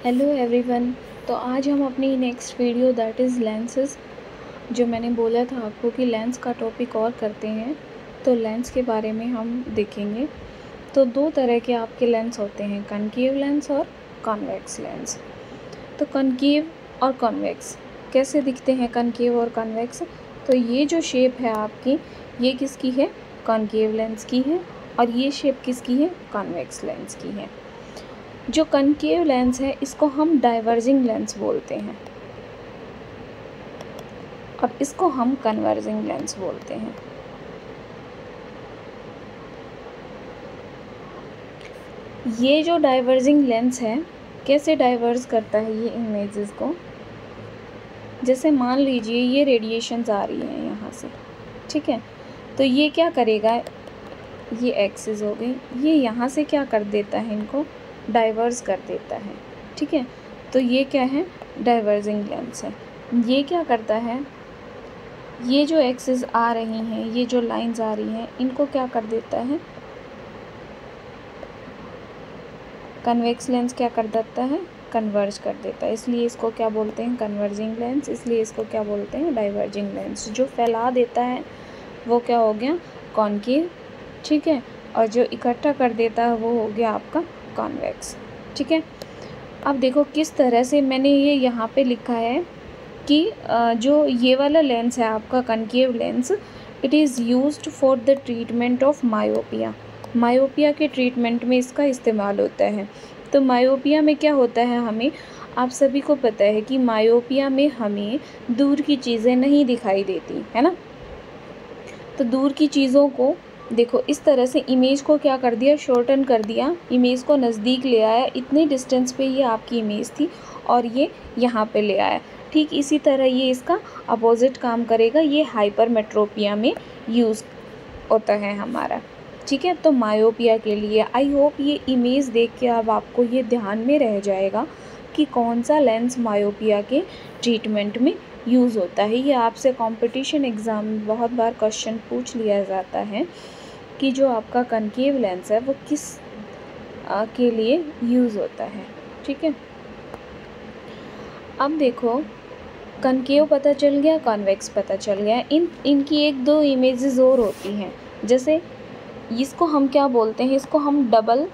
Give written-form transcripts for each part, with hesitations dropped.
Hello everyone. तो आज हम अपनी next video that is lenses, जो मैंने बोला था आपको कि लेंस का टॉपिक और करते हैं, तो लेंस के बारे में हम देखेंगे। तो दो तरह के आपके लेंस होते हैं, कनकेव लेंस और कॉन्वेक्स लेंस। तो कनकेव और कॉन्वेक्स कैसे दिखते हैं? कनकेव और कॉन्वेक्स, तो ये जो शेप है आपकी, ये किसकी है? कॉन्केव लेंस की है। और ये शेप किसकी है? कॉन्वेक्स लेंस की है। जो कनकेव लेंस है इसको हम डाइवर्जिंग लेंस बोलते हैं और इसको हम कन्वर्जिंग लेंस बोलते हैं। ये जो डाइवर्जिंग लेंस है, कैसे डाइवर्ज करता है ये इमेजेस को? जैसे मान लीजिए ये रेडिएशंस आ रही हैं यहाँ से, ठीक है, तो ये क्या करेगा, ये एक्सिस हो गई, ये यहाँ से क्या कर देता है, इनको डाइवर्स कर देता है, ठीक है। तो ये क्या है? डाइवर्जिंग लेंस है। ये क्या करता है, ये जो एक्सिस आ रही हैं, ये जो लाइंस आ रही हैं, इनको क्या कर देता है? कन्वेक्स लेंस क्या कर देता है? कन्वर्ज कर देता है। इसलिए इसको क्या बोलते हैं? Converging lens. इसलिए इसको क्या बोलते हैं? Diverging lens. जो फैला देता है वो क्या हो गया? कॉन्केव, ठीक है। और जो इकट्ठा कर देता है वो हो गया आपका कॉन्वेक्स, ठीक है। अब देखो किस तरह से मैंने ये यहाँ पे लिखा है कि जो ये वाला लेंस है आपका concave lens, it is used for the treatment of myopia. Myopia के ट्रीटमेंट में इसका इस्तेमाल होता है। तो मायोपिया में क्या होता है, हमें आप सभी को पता है कि मायोपिया में हमें दूर की चीज़ें नहीं दिखाई देती है ना। तो दूर की चीज़ों को देखो इस तरह से इमेज को क्या कर दिया, शॉर्टन कर दिया, इमेज को नज़दीक ले आया। इतनी डिस्टेंस पे ये आपकी इमेज थी और ये यहाँ पे ले आया। ठीक इसी तरह ये इसका अपोजिट काम करेगा। ये हाइपरमेट्रोपिया में यूज़ होता है हमारा, ठीक है। तो मायोपिया के लिए आई होप ये इमेज देख के अब आपको ये ध्यान में रह जाएगा कि कौन सा लेंस मायोपिया के ट्रीटमेंट में यूज़ होता है। ये आपसे कंपटीशन एग्ज़ाम में बहुत बार क्वेश्चन पूछ लिया जाता है कि जो आपका कनकेव लेंस है वो किस के लिए यूज़ होता है, ठीक है। अब देखो कनकेव पता चल गया, कॉन्वेक्स पता चल गया। इनकी एक दो इमेजेस और होती हैं। जैसे इसको हम क्या बोलते हैं, इसको हम डबल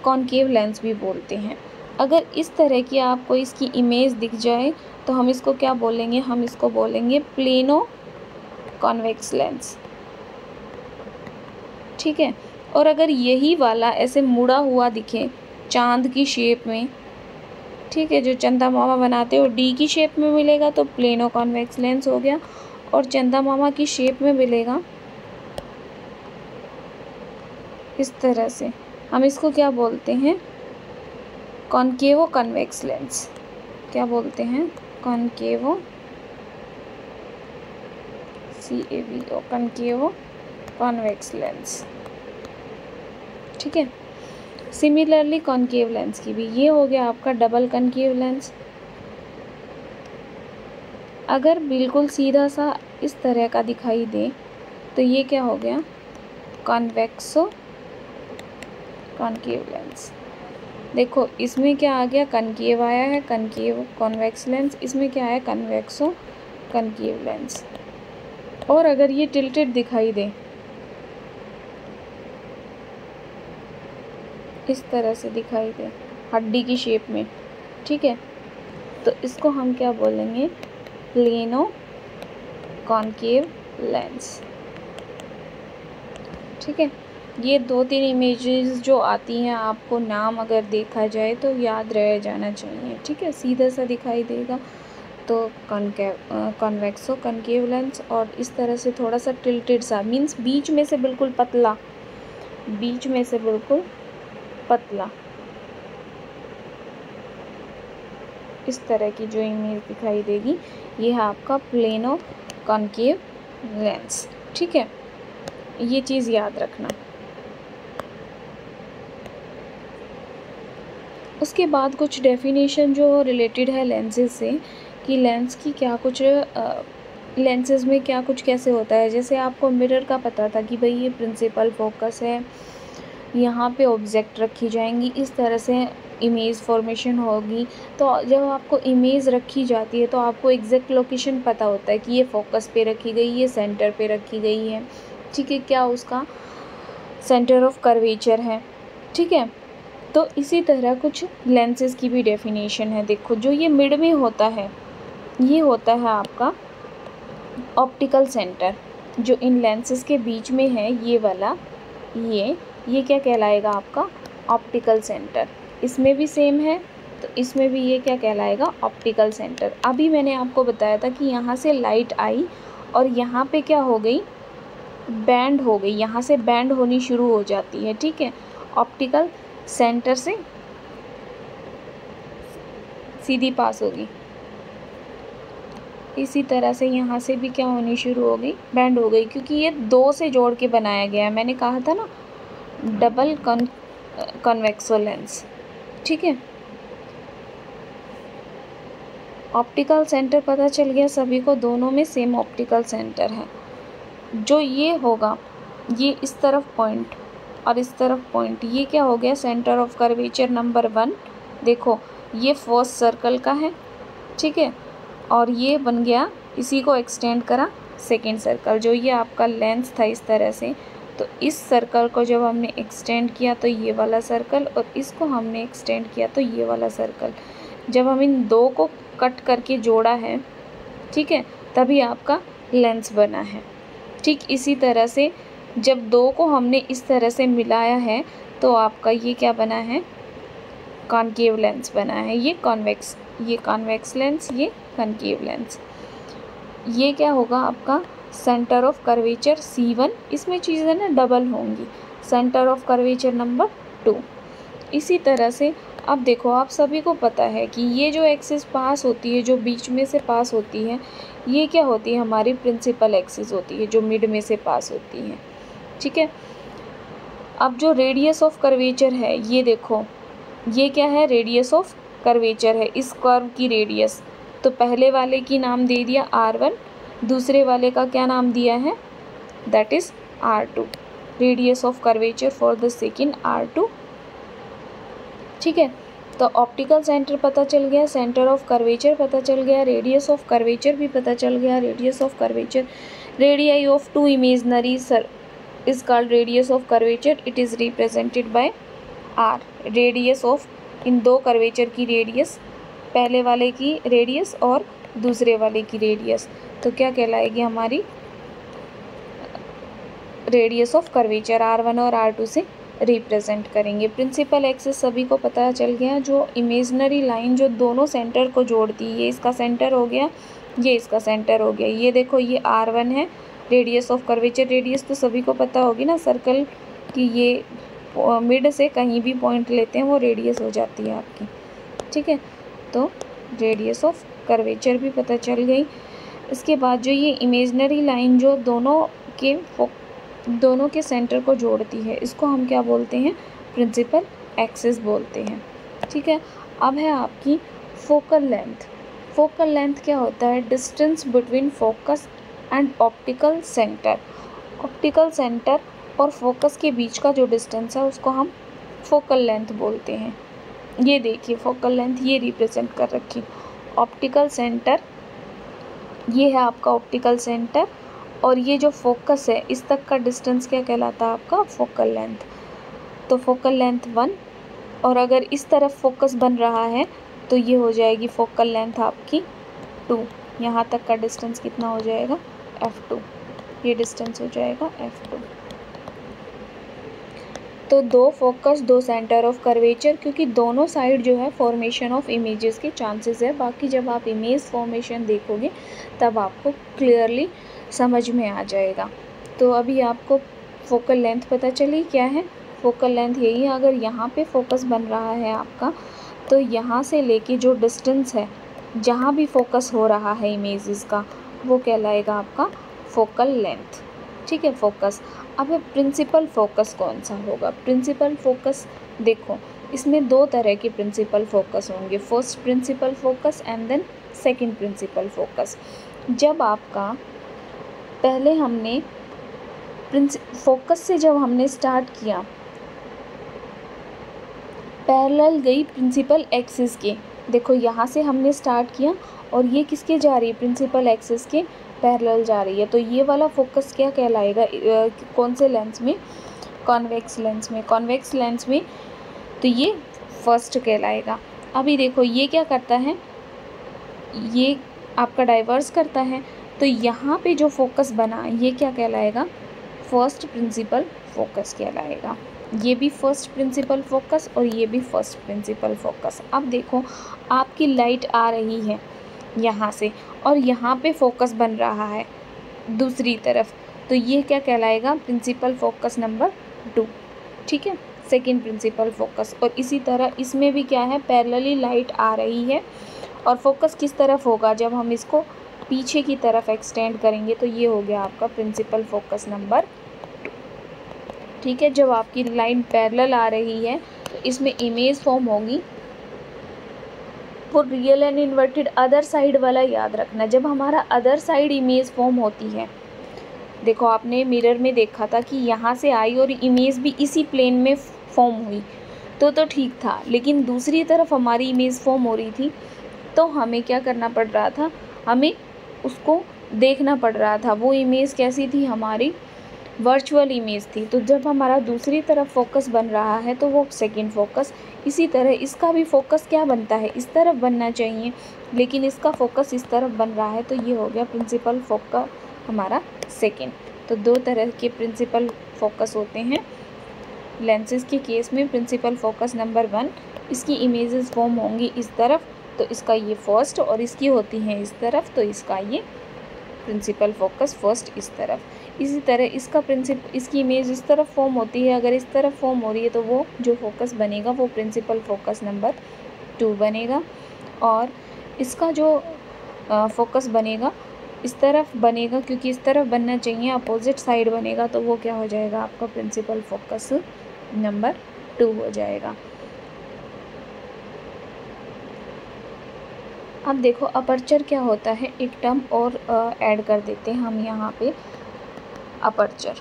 कॉन्केव लेंस भी बोलते हैं। अगर इस तरह की आपको इसकी इमेज दिख जाए तो हम इसको क्या बोलेंगे? हम इसको बोलेंगे प्लेनो कॉन्वेक्स लेंस, ठीक है। और अगर यही वाला ऐसे मुड़ा हुआ दिखे चांद की शेप में, ठीक है, जो चंदा मामा बनाते हो डी की शेप में मिलेगा तो प्लेनो कॉन्वेक्स लेंस हो गया। और चंदा मामा की शेप में मिलेगा इस तरह से, हम इसको क्या बोलते हैं? Concavo convex lens. क्या बोलते हैं? Concavo, CAVO, concavo convex lens, ठीक है। सिमिलरली कॉन्केव लेंस की भी ये हो गया आपका डबल कॉन्केव लेंस। अगर बिल्कुल सीधा सा इस तरह का दिखाई दे तो ये क्या हो गया? कॉन्वेक्सो कॉन्केव लेंस। देखो इसमें क्या आ गया? कनकेव आया है, कनकेव कॉन्वेक्स लेंस। इसमें क्या है? कन्वेक्सो कनकेव लेंस। और अगर ये टिल्टेड दिखाई दे इस तरह से दिखाई दे हड्डी की शेप में, ठीक है, तो इसको हम क्या बोलेंगे? प्लेनो कॉन्केव लेंस, ठीक है। ये दो तीन इमेजेस जो आती हैं, आपको नाम अगर देखा जाए तो याद रह जाना चाहिए, ठीक है। सीधा सा दिखाई देगा तो कॉन्वेक्सो कॉन्केव लेंस, और इस तरह से थोड़ा सा टिल्टेड सा मीन्स बीच में से बिल्कुल पतला, बीच में से बिल्कुल पतला, इस तरह की जो इमेज दिखाई देगी ये है आपका प्लेनो कॉन्केव लेंस, ठीक है। ये चीज़ याद रखना। उसके बाद कुछ डेफिनेशन जो रिलेटेड है लेंसेज से, कि लेंस की क्या कुछ लेंसेज में क्या कुछ कैसे होता है। जैसे आपको मिरर का पता था कि भाई ये प्रिंसिपल फोकस है, यहाँ पे ऑब्जेक्ट रखी जाएंगी, इस तरह से इमेज फॉर्मेशन होगी। तो जब आपको इमेज रखी जाती है तो आपको एग्जैक्ट लोकेशन पता होता है कि ये फोकस पे रखी गई, ये सेंटर पे रखी गई है, ठीक है, क्या उसका सेंटर ऑफ कर्वेचर है, ठीक है। तो इसी तरह कुछ लेंसेज की भी डेफिनेशन है। देखो, जो ये मिड में होता है ये होता है आपका ऑप्टिकल सेंटर। जो इन लेंसेज के बीच में है ये वाला, ये क्या कहलाएगा आपका ऑप्टिकल सेंटर। इसमें भी सेम है तो इसमें भी ये क्या कहलाएगा ऑप्टिकल सेंटर। अभी मैंने आपको बताया था कि यहाँ से लाइट आई और यहाँ पे क्या हो गई, बैंड हो गई, यहाँ से बैंड होनी शुरू हो जाती है, ठीक है, ऑप्टिकल सेंटर से सीधी पास होगी। इसी तरह से यहाँ से भी क्या होनी शुरू हो गई, बैंड हो गई, क्योंकि ये दो से जोड़ के बनाया गया है। मैंने कहा था ना डबल कन्वेक्सो लेंस, ठीक है। ऑप्टिकल सेंटर पता चल गया सभी को, दोनों में सेम ऑप्टिकल सेंटर है। जो ये होगा ये इस तरफ पॉइंट और इस तरफ पॉइंट, ये क्या हो गया सेंटर ऑफ कर्वेचर नंबर 1। देखो ये फर्स्ट सर्कल का है, ठीक है, और ये बन गया, इसी को एक्सटेंड करा सेकेंड सर्कल। जो ये आपका लेंस था इस तरह से, तो इस सर्कल को जब हमने एक्सटेंड किया तो ये वाला सर्कल, और इसको हमने एक्सटेंड किया तो ये वाला सर्कल। जब हम इन दो को कट करके जोड़ा है, ठीक है, तभी आपका लेंस बना है। ठीक इसी तरह से जब दो को हमने इस तरह से मिलाया है तो आपका ये क्या बना है, कॉनकेव लेंस बना है। ये कॉन्वेक्स लेंस, ये कॉनकेव लेंस। ये क्या होगा आपका सेंटर ऑफ कर्वेचर C1। इसमें चीज़ें ना डबल होंगी, सेंटर ऑफ कर्वेचर नंबर 2। इसी तरह से अब देखो, आप सभी को पता है कि ये जो एक्सिस पास होती है, जो बीच में से पास होती है, ये क्या होती है, हमारी प्रिंसिपल एक्सिस होती है, जो मिड में से पास होती है, ठीक है। अब जो रेडियस ऑफ कर्वेचर है, ये देखो ये क्या है, रेडियस ऑफ कर्वेचर है, इस कर्व की रेडियस। तो पहले वाले की नाम दे दिया R1, दूसरे वाले का क्या नाम दिया है, that is R2, radius of curvature for the second R2, ठीक है। तो ऑप्टिकल सेंटर पता चल गया, सेंटर ऑफ कर्वेचर पता चल गया, रेडियस ऑफ कर्वेचर भी पता चल गया, radius of curvature, radii of two imaginary is called radius of curvature, it is represented by R। Radius of इन दो कर्वेचर की रेडियस, पहले वाले की रेडियस और दूसरे वाले की रेडियस, तो क्या कहलाएगी हमारी रेडियस ऑफ कर्वेचर, R1 और R2 से रिप्रेजेंट करेंगे। प्रिंसिपल एक्सिस सभी को पता चल गया। जो इमेजनरी लाइन जो दोनों सेंटर को जोड़ती है, ये इसका सेंटर हो गया, ये इसका सेंटर हो गया। ये देखो ये R1 है, रेडियस ऑफ कर्वेचर, रेडियस तो सभी को पता होगी ना सर्कल की, ये मिड से कहीं भी पॉइंट लेते हैं वो रेडियस हो जाती है आपकी, ठीक है। तो रेडियस ऑफ कर्वेचर भी पता चल गई। इसके बाद जो ये इमेजनरी लाइन जो दोनों के सेंटर को जोड़ती है, इसको हम क्या बोलते हैं, प्रिंसिपल एक्सिस बोलते हैं, ठीक है। अब है आपकी फोकल लेंथ। फोकल लेंथ क्या होता है, distance between focus and optical centre. Optical centre और फोकस के बीच का जो डिस्टेंस है उसको हम फोकल लेंथ बोलते हैं। ये देखिए फोकल लेंथ ये रिप्रेजेंट कर रखी, ऑप्टिकल सेंटर, ये है आपका ऑप्टिकल सेंटर, और ये जो फोकस है इस तक का डिस्टेंस क्या कहलाता है आपका फोकल लेंथ। तो फोकल लेंथ 1, और अगर इस तरफ फोकस बन रहा है तो ये हो जाएगी फोकल लेंथ आपकी 2। यहाँ तक का डिस्टेंस कितना हो जाएगा, F2, ये डिस्टेंस हो जाएगा F2। तो दो फोकस, दो सेंटर ऑफ कर्वेचर, क्योंकि दोनों साइड जो है फॉर्मेशन ऑफ इमेजेस के चांसेस है। बाकी जब आप इमेज फॉर्मेशन देखोगे तब आपको क्लियरली समझ में आ जाएगा। तो अभी आपको फोकल लेंथ पता चली क्या है, फोकल लेंथ यही है। अगर यहाँ पे फोकस बन रहा है आपका, तो यहाँ से लेके जो डिस्टेंस है जहाँ भी फोकस हो रहा है इमेजेस का, वो कहलाएगा आपका फोकल लेंथ, ठीक है, फोकस। अब प्रिंसिपल फोकस कौन सा होगा, प्रिंसिपल फोकस देखो इसमें दो तरह के प्रिंसिपल फोकस होंगे, first principal focus and then second principal focus. जब आपका पहले हमने फोकस से जब हमने स्टार्ट किया पैरेलल गई प्रिंसिपल एक्सिस के। देखो यहाँ से हमने स्टार्ट किया और ये किसके जा रही है, प्रिंसिपल एक्सिस के पैरेलल जा रही है। तो ये वाला फोकस क्या कहलाएगा, कौन से लेंस में, कॉन्वेक्स लेंस में। कॉन्वेक्स लेंस में तो ये फर्स्ट कहलाएगा। अभी देखो ये क्या करता है, ये आपका डाइवर्स करता है, तो यहाँ पे जो फोकस बना ये क्या कहलाएगा, फर्स्ट प्रिंसिपल फोकस कहलाएगा। ये भी फर्स्ट प्रिंसिपल फोकस और ये भी फर्स्ट प्रिंसिपल फोकस। अब देखो आपकी लाइट आ रही है यहाँ से और यहाँ पे फोकस बन रहा है दूसरी तरफ, तो ये क्या कहलाएगा, प्रिंसिपल फोकस नंबर 2, ठीक है, सेकंड प्रिंसिपल फोकस। और इसी तरह इसमें भी क्या है, पैरेलली लाइट आ रही है और फोकस किस तरफ होगा, जब हम इसको पीछे की तरफ एक्सटेंड करेंगे, तो ये हो गया आपका प्रिंसिपल फोकस नंबर 2, ठीक है। जब आपकी लाइन पैरेलल आ रही है तो इसमें इमेज फॉर्म होगी, वो real and inverted other side वाला याद रखना। जब हमारा अदर साइड इमेज फॉर्म होती है, देखो आपने मिरर में देखा था कि यहाँ से आई और इमेज भी इसी प्लेन में फॉर्म हुई, तो ठीक था, लेकिन दूसरी तरफ हमारी इमेज फॉर्म हो रही थी, तो हमें क्या करना पड़ रहा था, हमें उसको देखना पड़ रहा था। वो इमेज कैसी थी, हमारी वर्चुअल इमेज थी। तो जब हमारा दूसरी तरफ फोकस बन रहा है तो वो सेकंड फोकस। इसी तरह इसका भी फोकस क्या बनता है, इस तरफ बनना चाहिए, लेकिन इसका फोकस इस तरफ बन रहा है, तो ये हो गया प्रिंसिपल फोकस हमारा सेकंड। तो दो तरह के प्रिंसिपल फोकस होते हैं लेंसेज के केस में। प्रिंसिपल फोकस नंबर 1, इसकी इमेजेस फॉर्म होंगी इस तरफ, तो इसका ये फर्स्ट, और इसकी होती हैं इस तरफ, तो इसका ये प्रिंसिपल फोकस फर्स्ट इस तरफ। इसी तरह इसकी इमेज इस तरफ फॉर्म होती है, अगर इस तरफ फॉर्म हो रही है तो वो जो फोकस बनेगा वो प्रिंसिपल फोकस नंबर 2 बनेगा। और इसका जो फोकस बनेगा इस तरफ बनेगा, क्योंकि इस तरफ बनना चाहिए, अपोजिट साइड बनेगा, तो वो क्या हो जाएगा, आपका प्रिंसिपल फोकस नंबर 2 हो जाएगा। अब देखो अपर्चर क्या होता है, एक टर्म और ऐड कर देते हैं हम यहाँ पे, अपर्चर।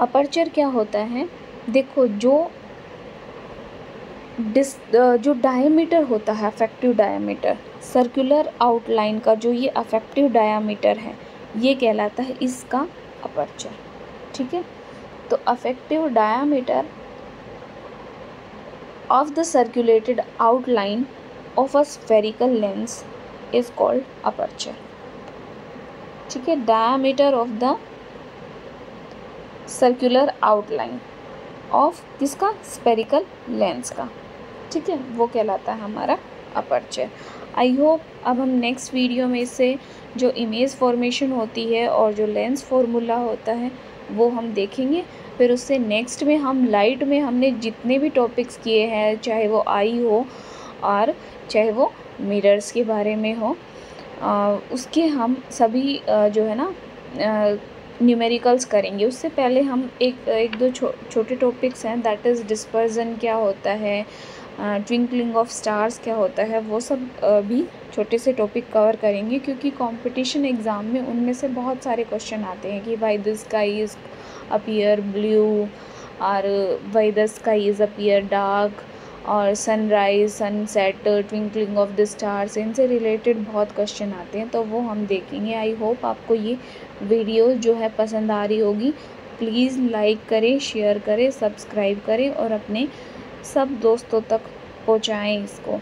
अपर्चर क्या होता है, देखो जो डायमीटर होता है, अफेक्टिव डायमीटर, सर्कुलर आउटलाइन का जो ये अफेक्टिव डायमीटर है, ये कहलाता है इसका अपर्चर, ठीक है। तो affective diameter of the circulated outline of a spherical lens is called aperture, ठीक है। diameter of the circular outline of किसका, spherical lens का, ठीक है, वो कहलाता है हमारा अपर्चर। आई होप अब हम नेक्स्ट वीडियो में इससे जो इमेज फॉर्मेशन होती है और जो लेंस फार्मूला होता है वो हम देखेंगे। फिर उससे नेक्स्ट में हम लाइट में हमने जितने भी टॉपिक्स किए हैं, चाहे वो आई हो और चाहे वो मिरर्स के बारे में हो, उसके हम सभी जो है ना न्यूमेरिकल्स करेंगे। उससे पहले हम एक दो छोटे टॉपिक्स हैं, दैट इज़ डिस्पर्जन क्या होता है, ट्विंकलिंग ऑफ स्टार्स क्या होता है, वो सब भी छोटे से टॉपिक कवर करेंगे, क्योंकि कंपटीशन एग्ज़ाम में उनमें से बहुत सारे क्वेश्चन आते हैं कि why the sky is appear blue और why the sky is appear dark, और sunrise, sunset, twinkling of the stars, इनसे रिलेटेड बहुत क्वेश्चन आते हैं, तो वो हम देखेंगे। आई होप आपको ये वीडियो जो है पसंद आ रही होगी। प्लीज़ लाइक करें, शेयर करें, सब्सक्राइब करें और अपने सब दोस्तों तक पहुँचाएँ इसको।